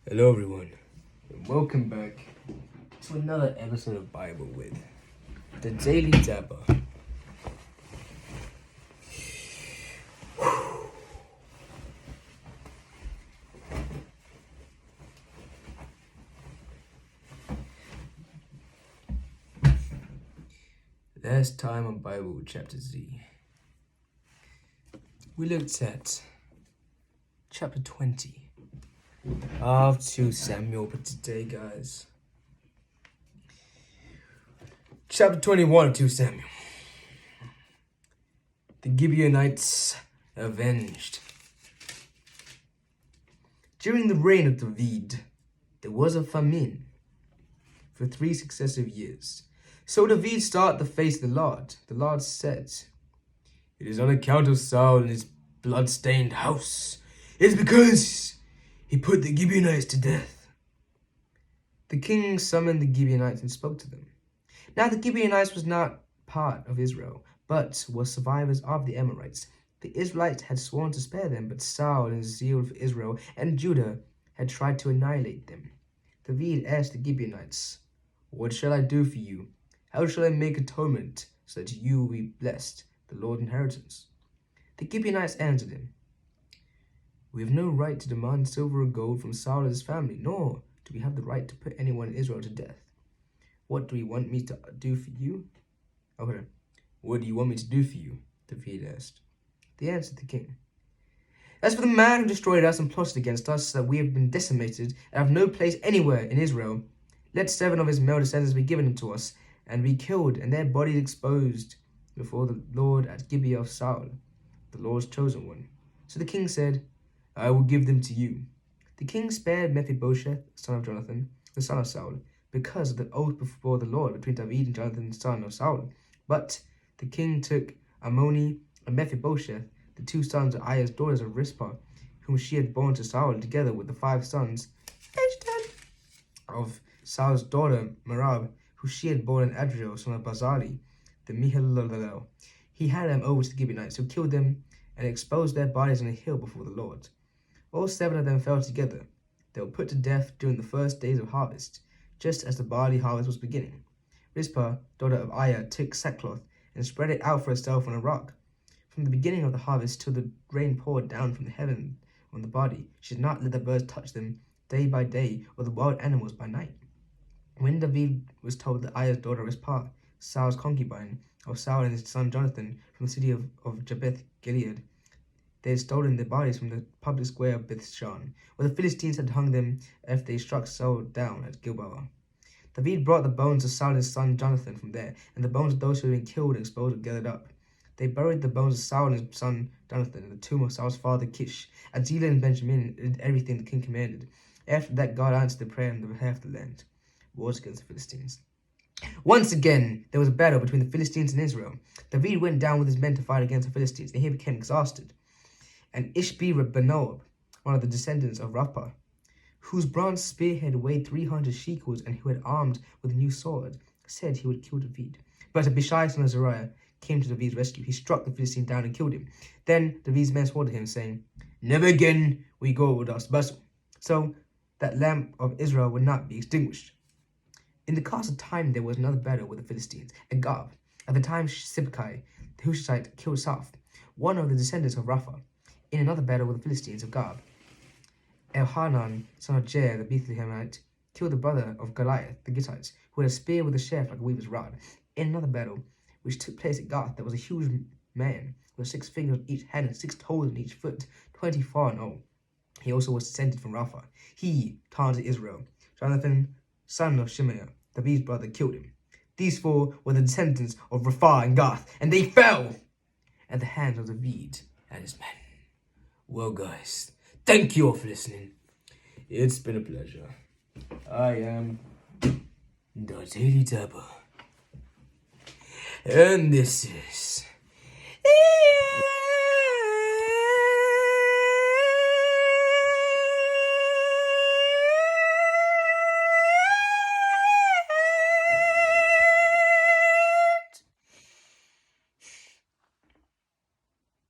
Hello everyone, and welcome back to another episode of Bible with the Daily Dabber. Last time on Bible with Chapter Z, we looked at Chapter 20 of 2 Samuel, but today, guys, Chapter 21 of 2 Samuel. The Gibeonites avenged. During the reign of David, there was a famine for 3 successive years. So David sought the face of the Lord. The Lord said, "It is on account of Saul and his blood-stained house. It is because he put the Gibeonites to death." The king summoned the Gibeonites and spoke to them. Now the Gibeonites was not part of Israel, but were survivors of the Amorites. The Israelites had sworn to spare them, but Saul, in his zeal for Israel and Judah, had tried to annihilate them. David asked the Gibeonites, "What shall I do for you? How shall I make atonement so that you will be blessed, the Lord's inheritance?" The Gibeonites answered him, "We have no right to demand silver or gold from Saul and his family, nor do we have the right to put anyone in Israel to death. What do you want me to do for you?" Okay. "What do you want me to do for you?" David asked. They answered the king, "As for the man who destroyed us and plotted against us, so that we have been decimated and have no place anywhere in Israel, let 7 of his male descendants be given to us, and be killed, and their bodies exposed before the Lord at Gibeah of Saul, the Lord's chosen one." So the king said, "I will give them to you." The king spared Mephibosheth, son of Jonathan, the son of Saul, because of the oath before the Lord between David and Jonathan, son of Saul. But the king took Ammoni and Mephibosheth, the 2 sons of Aiah's daughters of Rizpah, whom she had borne to Saul, together with the 5 sons of Saul's daughter Merab, who she had borne in Adriel, son of Bazali, the Mehilalel. He handed them over to the Gibeonites, who killed them and exposed their bodies on a hill before the Lord. All 7 of them fell together. They were put to death during the first days of harvest, just as the barley harvest was beginning. Rizpah, daughter of Aiah, took sackcloth and spread it out for herself on a rock. From the beginning of the harvest till the rain poured down from the heaven on the body, she did not let the birds touch them day by day, or the wild animals by night. When David was told that Aiah's daughter Rizpah, Saul's concubine, of Saul and his son Jonathan, from the city of Jabesh Gilead, they had stolen their bodies from the public square of Bethshan, where the Philistines had hung them after they struck Saul down at Gilboa. David brought the bones of Saul and his son Jonathan from there, and the bones of those who had been killed and exposed were gathered up. They buried the bones of Saul and his son Jonathan in the tomb of Saul's father Kish, at Zelah and Benjamin, and did everything the king commanded. After that, God answered the prayer on behalf of the land. Wars against the Philistines. Once again, there was a battle between the Philistines and Israel. David went down with his men to fight against the Philistines, and he became exhausted. And Ishbi-Benob, one of the descendants of Rapha, whose bronze spearhead weighed 300 shekels and who had armed with a new sword, said he would kill David. But Abishai, son of Zeruiah, came to David's rescue. He struck the Philistine down and killed him. Then David's men swore to him, saying, "Never again will you go with us battle," so that lamp of Israel would not be extinguished. In the course of time, there was another battle with the Philistines at Gob. At the time, Sibbecai, the Hushite, killed Saph, one of the descendants of Rapha. In another battle with the Philistines of Gob, Elhanan, son of Jair, the Bethlehemite, killed the brother of Goliath, the Gittite, who had a spear with a shaft like a weaver's rod. In another battle, which took place at Gath, there was a huge man with 6 fingers on each hand and 6 toes on each foot, 24 in all. He also was descended from Rapha. He taunted Israel. Jonathan, son of Shimea, David's brother, killed him. These 4 were the descendants of Rapha and Gath, and they fell at the hands of David and his men. Well, guys, thank you all for listening. It's been a pleasure. I am the Daily Dabber, and this is